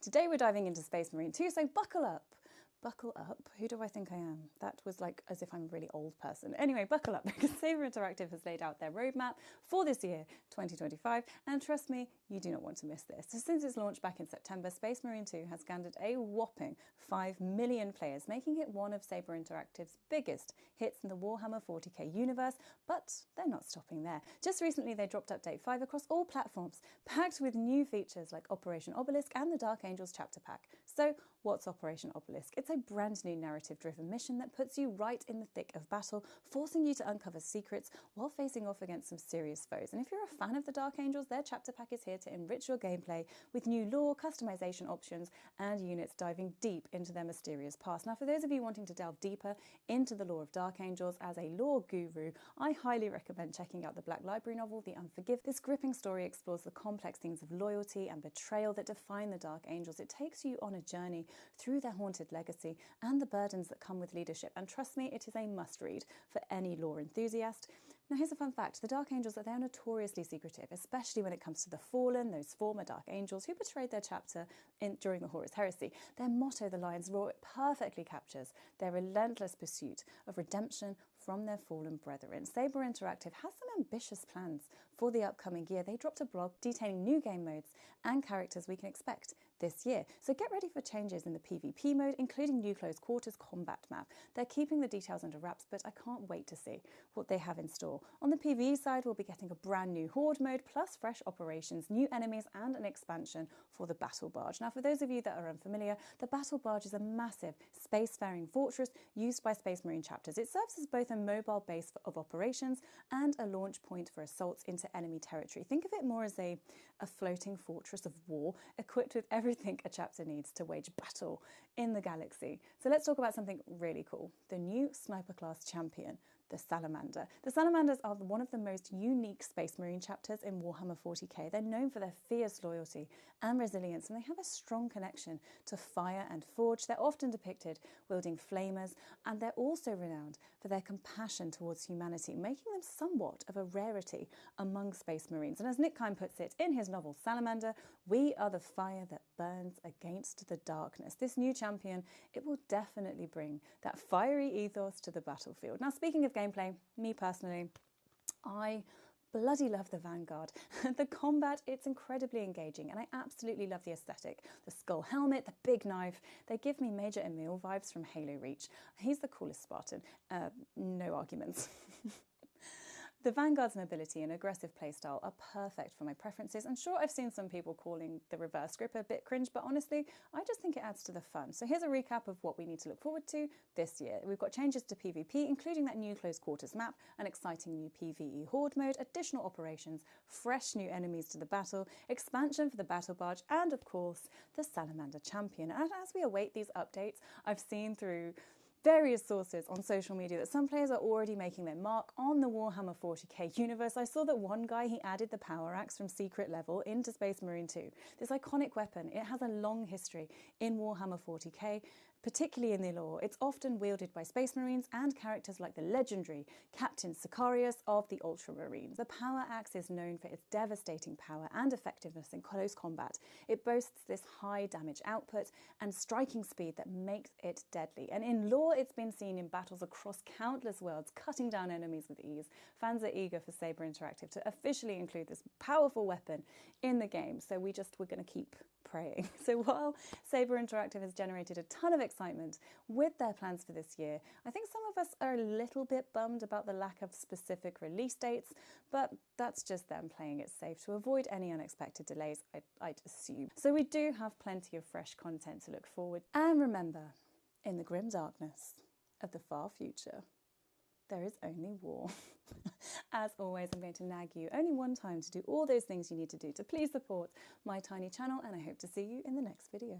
Today we're diving into Space Marine 2, so buckle up. Buckle up? Who do I think I am? That was like as if I'm a really old person. Anyway, buckle up, because Saber Interactive has laid out their roadmap for this year, 2025, and trust me, you do not want to miss this. So since its launch back in September, Space Marine 2 has garnered a whopping 5 million players, making it one of Saber Interactive's biggest hits in the Warhammer 40k universe, but they're not stopping there. Just recently they dropped Update 5 across all platforms, packed with new features like Operation Obelisk and the Dark Angels chapter pack. So what's Operation Obelisk? It's a brand new narrative-driven mission that puts you right in the thick of battle, forcing you to uncover secrets while facing off against some serious foes. And if you're a fan of the Dark Angels, their chapter pack is here to enrich your gameplay with new lore, customization options, and units diving deep into their mysterious past. Now, for those of you wanting to delve deeper into the lore of Dark Angels, as a lore guru, I highly recommend checking out the Black Library novel, The Unforgiven. This gripping story explores the complex themes of loyalty and betrayal that define the Dark Angels. It takes you on a journey through their haunted legacy and the burdens that come with leadership. And trust me, it is a must-read for any lore enthusiast. Now, here's a fun fact. The Dark Angels are notoriously secretive, especially when it comes to the Fallen, those former Dark Angels who betrayed their chapter during the Horus Heresy. Their motto, the Lion's Roar, perfectly captures their relentless pursuit of redemption from their fallen brethren. Saber Interactive has some ambitious plans for the upcoming year. They dropped a blog detailing new game modes and characters we can expect this year. So get ready for changes in the PvP mode, including new close quarters combat map. They're keeping the details under wraps, but I can't wait to see what they have in store. On the PvE side, we'll be getting a brand new Horde mode, plus fresh operations, new enemies, and an expansion for the Battle Barge. Now, for those of you that are unfamiliar, the Battle Barge is a massive spacefaring fortress used by Space Marine chapters. It serves as both a mobile base of operations and a launch point for assaults into enemy territory. Think of it more as a floating fortress of war, equipped with everything a chapter needs to wage battle in the galaxy. So let's talk about something really cool. The new sniper class champion, the Salamander. The Salamanders are one of the most unique Space Marine chapters in Warhammer 40k. They're known for their fierce loyalty and resilience, and they have a strong connection to fire and forge. They're often depicted wielding flamers, and they're also renowned for their compassion towards humanity, making them somewhat of a rarity among Space Marines. And as Nick Kime puts it in his novel Salamander, we are the fire that burns against the darkness. This new champion, it will definitely bring that fiery ethos to the battlefield. Now, speaking of gameplay, me personally, I bloody love the Vanguard. The combat, it's incredibly engaging, and I absolutely love the aesthetic. The skull helmet, the big knife, they give me Major Emil vibes from Halo Reach. He's the coolest Spartan, no arguments. The Vanguard's mobility and aggressive playstyle are perfect for my preferences, and sure, I've seen some people calling the reverse grip a bit cringe, but honestly, I just think it adds to the fun. So here's a recap of what we need to look forward to this year. We've got changes to PvP, including that new close quarters map, an exciting new PvE Horde mode, additional operations, fresh new enemies to the battle, expansion for the Battle Barge, and of course, the Salamander champion. And as we await these updates, I've seen through various sources on social media that some players are already making their mark on the Warhammer 40k universe. I saw that one guy, he added the power axe from Secret Level into Space Marine 2. This iconic weapon, it has a long history in Warhammer 40k, particularly in the lore. It's often wielded by Space Marines and characters like the legendary Captain Sicarius of the Ultramarines. The power axe is known for its devastating power and effectiveness in close combat. It boasts this high damage output and striking speed that makes it deadly. And in lore, it's been seen in battles across countless worlds, cutting down enemies with ease. Fans are eager for Saber Interactive to officially include this powerful weapon in the game, so we're going to keep praying. So while Saber Interactive has generated a ton of excitement with their plans for this year, I think some of us are a little bit bummed about the lack of specific release dates, but that's just them playing it safe to avoid any unexpected delays, I'd assume. So we do have plenty of fresh content to look forward. And remember, in the grim darkness of the far future, there is only war. As always, I'm going to nag you only one time to do all those things you need to do to please support my tiny channel, and I hope to see you in the next video.